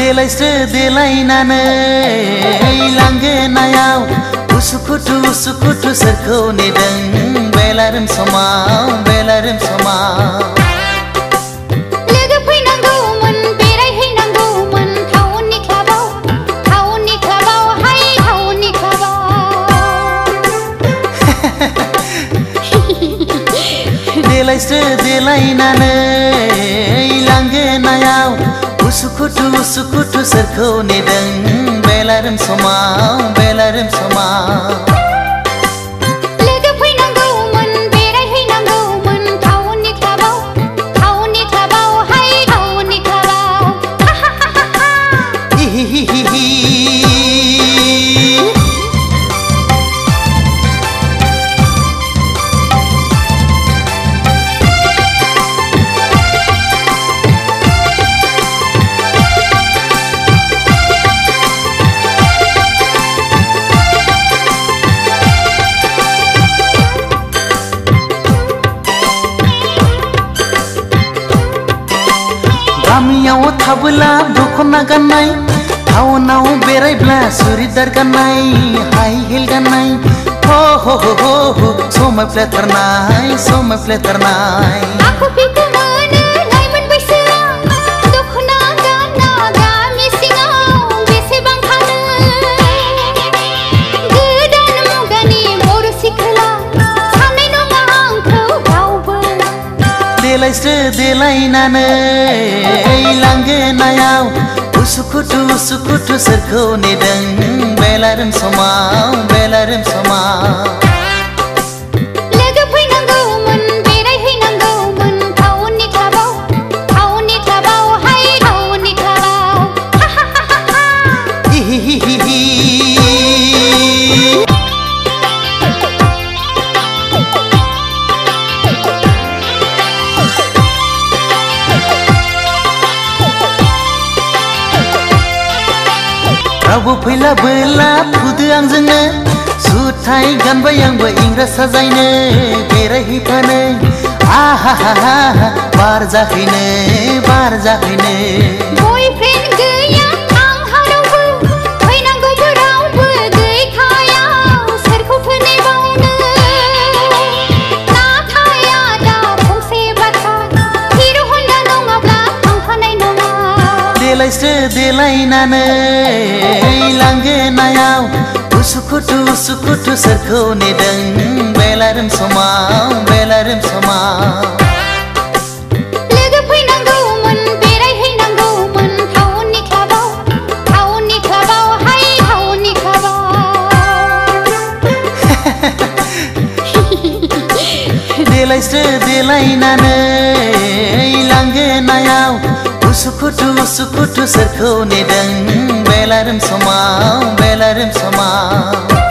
देलायस्रो देलायनानै लांगोनायाव उसुखुथु सोरखौ नेदों बेलारोम समाव बेलारोम समाव लोगो फैनांगौमोन बेरायहैनांगौमोन टाउननि क्लाबाव हाय टाउननि क्लाबाव देलायस्रो देलायनानै लांगोनायाव उसुखुथु सोरखौ नेदों बेलारोम समाव बेलारोम समाव लोगो फैनांगौमोन बेरायहैनांगौमोन टाउननि क्लाबाव हाय टाउननि क्लाबाव गामियाव थाबोला दखना गाननाय टाउनाव बेरायब्ला सुरिदार गाननाय हाई हिल गाननाय हो हो हो हो हो समायफ्लेथारनाय आखु फिखु मोनो लाइमोन बैसोआ दखना गानना गामि सिङाव बेसेबां थानो गोदान मुगानि बर' सिख्ला साननाय नङा आंखौ रावबो देलायस्रो देलायनानै लांगोनायाव उसुखुथु सोरखौ नेदों बेलारोम समाव बेलारोम समाव लोगो फैनांगौमोन बेरायहैनांगौमोन टाउननि क्लाबाव हाय टाउननि क्लाबाव रावबो फैलाबोला फुदो आंजोंनो जुथाय गानबाय आंबो इंराज साजायनो बेरायहैफानो आहा हा हा बार जाहैनो बयफ्रेन्ड गैया आंहा रावबो फैनांगौबो रावबो गैखाया सोरखौथो नेबावनो नाथाय आदा फंसे बाथ्रा हिर' हन्डा नङाब्ला थांफानाय नङा देलायस्रो देलायनानै लांगोनायाव उसुखुथु सोरखौ नेदों बेलारोम समाव बेलारोम समाव लोगो फैनांगौमोन बेरायहैनांगौमोन टाउननि क्लाबाव हाय टाउननि क्लाबाव देलायस्रो देलायनानै लांगोनायाव उसुखुथु सोरखौ नेदों बेलारोम समाव बेलारोम समाव